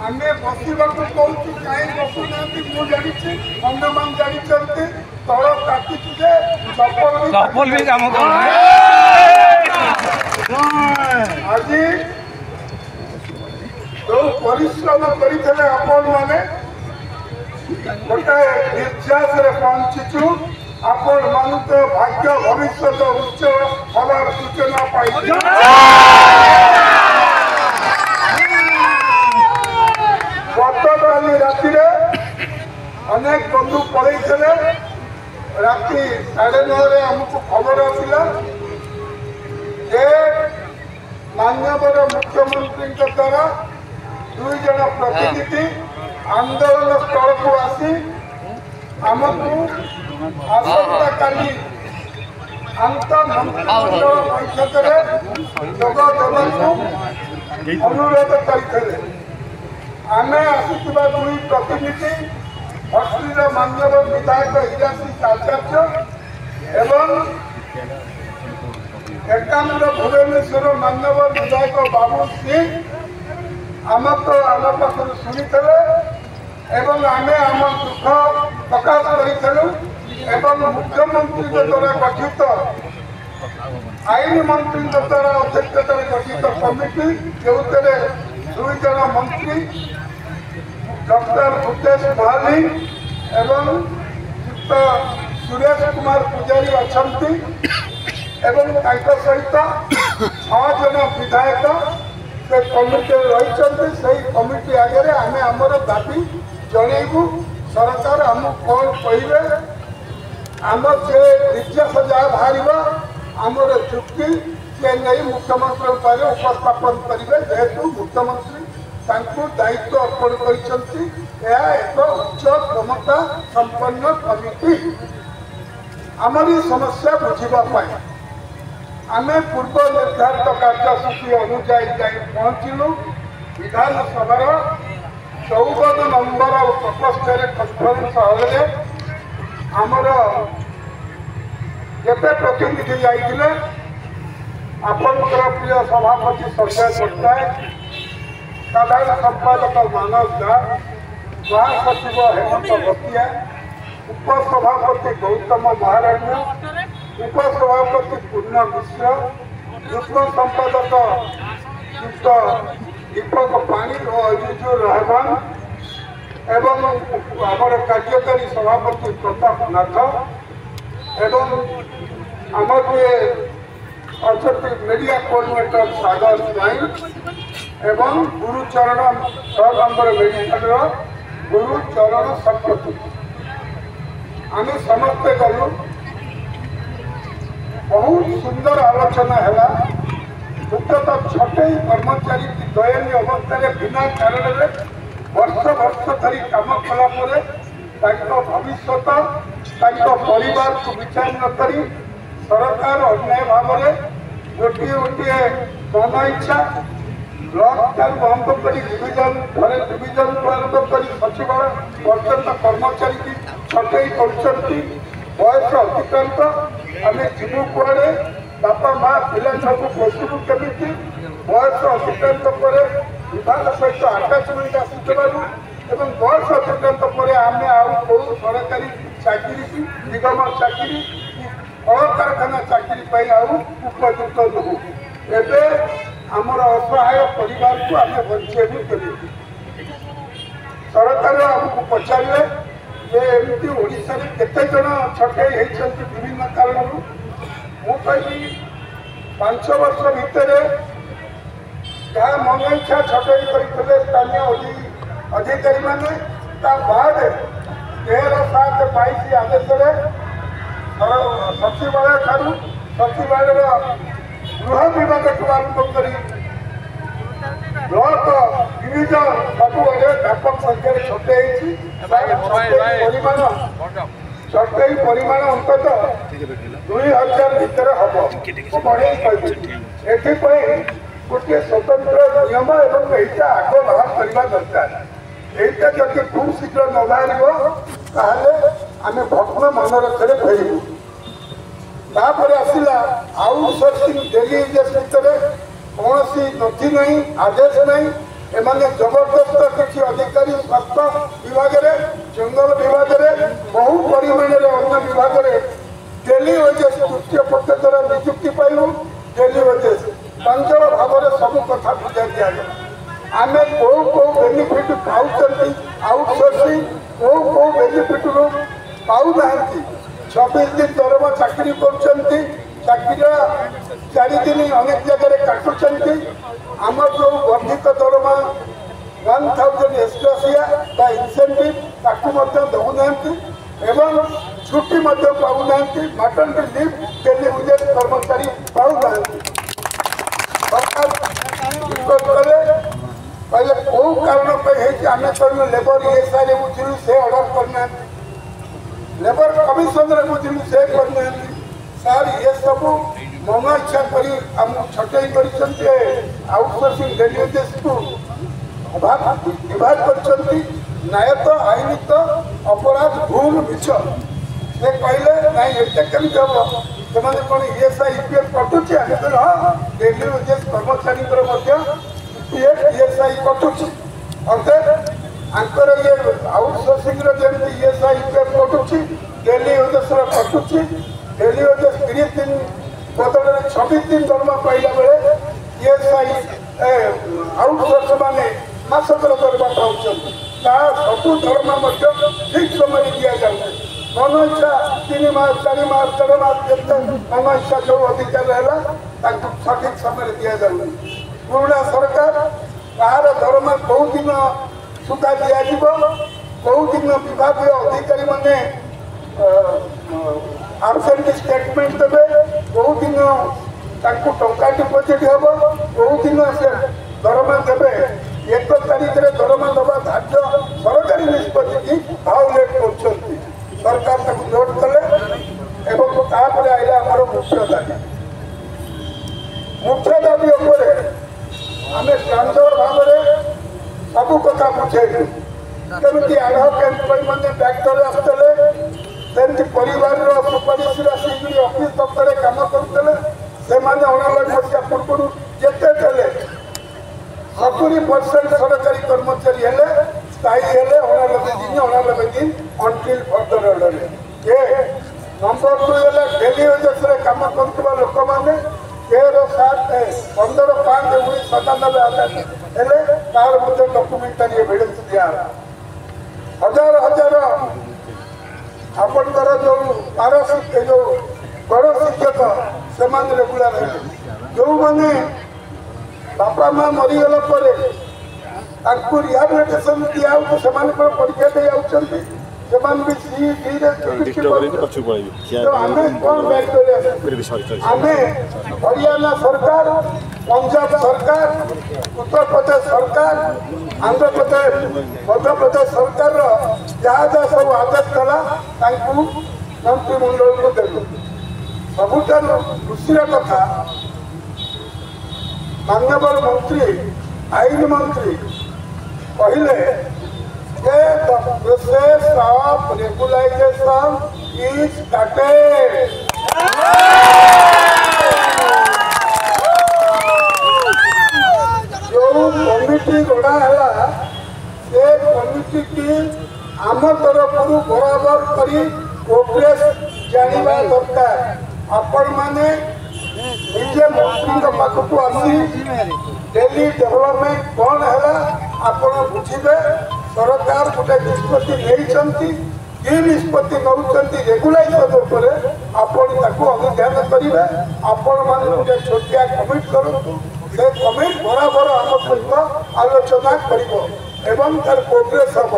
आमे बसवाक कहूँ कहीं बसुना मुझे जानी अन्य मान जानी तल काटिचु चप्पल भी काम आज जो परिश्रम करते आपण मैंने गोटे निर्यास पहुंचीचु आपण मान भाग्य भविष्य उच्च हमार सूचना पाई गतकाली राति अनेक बंधु पलैते राति 9:30 आमको खबर आसला माननीय मुख्यमंत्री द्वारा 2 जन प्रतिनिधि आंदोलन स्थल को आसी आमको आसंता काली अंतमंत्रिमंडल बैठक जोग देवाक अनुरोध करते आमे आसुवा 2 प्रतिनिधि हस्तीर माननीय विधायक हिराशीष आचार्य एवं एकांत भुवनेश्वर माननीय विधायक बाबू सिंह आम तो आम पाखर शुणी एवं आमे आम दुख प्रकाश करूँ एवं मुख्यमंत्री द्वारा गठित आईन मंत्री द्वारा अध्यक्षतार गठित कमिटी जो 2 जन मंत्री डॉक्टर भूपेश महाली एवं सुरेश कुमार पुजारी अच्छा एवं सहित 6 जन विधायक से कमिटी रही से कमिटी आगे आम आमर दाबी जनइबू सरकार आम कौन कहे आम से निर्देश जहाँ बाहर आमर चुक्ति से नहीं मुख्यमंत्री उपस्थापन करेंगे जेहेतु मुख्यमंत्री दायित्व अर्पण कर उच्च क्षमता संपन्न कमिटी आमरी समस्या बुझापी आम पूर्व निर्धारित कार्यसूची अनुजाई जाए पहुँचलु विधानसभा 14 नंबर प्रकोष्ठ कन्फरेन्स हल आमर जिते प्रतिनिधि जाइए आपंकर प्रिय सभापति संजय पट्टनायक साधारण संपादक मानव दास महासचिव हेमंत भटिया उपसभापति गौतम महाराण्य उपसभापति पूर्ण मिश्र युग्म संपादक दीपक पाणी और अजीजुर रहमान एवं आमर कार्यकारी सभापति प्रताप नाथ एवं आमर अच्छा मीडिया कोऑर्डिनेटर सागर स्वाई एवं गुरुचरण 6 नंबर मेडिकल गुरुचरण शतपथी आम समस्ते गलु बहुत सुंदर आलोचना है मुख्यतः छटई कर्मचारी की दयनीय अवस्था बिना कारण वर्ष वर्ष धरी काम कलापर भविष्य परिवार को विचार न करी सरकार अन्याय भाव गोटे गोटे मन इच्छा ब्लॉक बंद कर डिविजन घरे डिविजन आरंभ कर सचिवालय पर्यटन कर्मचारी की छटई कर बयस अतिक्रांत आम जीवु कड़े बापा माँ पिला छू पोषणु केमी बयस अतिक्रांत पर विभाग सहित आटाचमेंट आसुवर एवं बयस अतिक्रांत पर आम आउ सरकारी चाकरी निगम चाकरी कल कारखाना चाकरी उपयुक्त नुह एवं आमर असहाय परिवार को आम बचेबू केमी सरकार आमको पचारे जे एमती ओडिशा रे केते जन छटई होती विभिन्न कारण मुझे 5 वर्ष भितर जहाँ मन इच्छा छटई करते स्थानीय अधिकारी मैंने बाद 13/7/22 आदेश सचिवालय ठारू सचिवालय गृह विभाग आरंभ कर ब्लॉक डिविजन सबुआड़े व्यापक संख्यार छटई छटई परिमाण अंततः 2000 भितर हम बढ़े कही गोटे स्वतंत्र नियम एवं यहाँ आग बाहर करने दरकार यहाँ जब खूब शीघ्र न बाहर आम भग्न मनोरथ फेरबू तापर आसला आउटसोर्सिंग डेली भितर कौन नथी नहीं आदेश नहीं एमाने जबरदस्त समस्त किसी अधिकारी स्वास्थ्य विभाग जंगल विभाग बहु परिमाण अन्य विभाग डेली वेजेस तृतीय पक्ष द्वारा नियुक्ति पाइबू डेली वेजेस चंचल भाव में सब कथा बुझा दि जाए आम कौ कौ बेनिफिट पाँच आउटसोर्सिंग कौ कौ बेनिफिट पाऊना 26 दिन दरमा चाकरी कर चार दिन अनेक जगह काटुंट आम जो वर्धित दरमा 1000 एक्सग्रेसिया इनसेंटिव दौना एवं छुट्टी पाऊना मैटरनिटी लीव डेली वेजेस कर्मचारी पाऊना कहले कौ कारण आम कहलु लेबर ईएसआई बुझिलु से ऑर्डर करना लेबर कमिशन बुझिलु से करना सार ये सब मन इच्छा करी छटई कर आउटसोर्सिंग डेली वेजेस को विभाग कर न्यायत आईनित अपराध भूल मिछ से कहले नाई एटे केमि हम से कौन ईएसआई ईपीएफ कटुची आगे कहले हाँ डेली वेजेस कर्मचारी ईएसआई कटुची अर्थात आंकर ये आउटसोर्सिंग जमी ईएसआई ईपीएफ कटुची डेली वेजेस कटुची डेली वेजेस 30 दिन बदल 26 दिन दरमा पाइला बेले ईएसआई आउटसोर्स माने मासकर दरमा पाउछन सबू दरमा ठीक समय दि जाए मन इच्छा 3 मास 4 मास 3 मास मन इच्छा जो अधिकार है सठिक समय दि जाए पुराना सरकार तार दरमा कौ दिन सुधा दि कौ दिन विभाग अधिकारी माने आबसेंट स्टेटमेंट देवे कौ दिन टंका डिपोजिट हम कौ दिन से दरमा देवे 1 तारिख में दरमा दबा धार्य सरकारी निष्पत्ति की भावलेट कर सरकार नोट कले आइला आमर मुख्य दाबी आम प्रांजल भाव में सब कथा बुझेलु केमती आढक एम्प्लॉय मैंने फैक्टरी आसते परिवार सुपारिश आसिक ऑफिस दफ्तर कम करते से 99 मसीहा पूर्व जिते थे 70% सरकारी कर्मचारी हेले स्थायी हेले 99 दिन अंटिल फर्दर ऑर्डर ये नंबर 2 हेले डेली वेजेस रे काम करथबा लोक माने 13/5/1997 हेले तार मध्य डॉक्यूमेंटरी एविडेंस दिया हजार हजार आपनकर जो पारसिक जो बड़ शिक्षक से रेगुलर जो माने बापा माँ मरीगला रिहाबिलिटेशन दिया परीक्षा दे हरियाणा सरकार पंजाब सरकार उत्तर प्रदेश सरकार आंध्र प्रदेश मध्य प्रदेश सरकार जहाँ जहाँ सब आदेश कला मंत्रिमंडल को देलु सबुठ खुशी कथा माननीय मंत्री आईन मंत्री कहले the process of regularization is started. जो कमिटी गढ़ा है से कमिटी की आम तरफ बराबर करी प्रोग्रेस जानिबा दरकार आपण माने निजे मंत्री पाखक आसी डेली डेवलपमेंट कौन है आपण बुझे सरकार गोटे निष्पत्ति नहीं कि निष्पत्ति नौकरी रेगुलाइजेशन आपण अनुध्यान करेंगे आपण मैंने गोटे छोटिया कमिट करूँ से कमिट बराबर आम सहित आलोचना कर प्रोग्रेस हम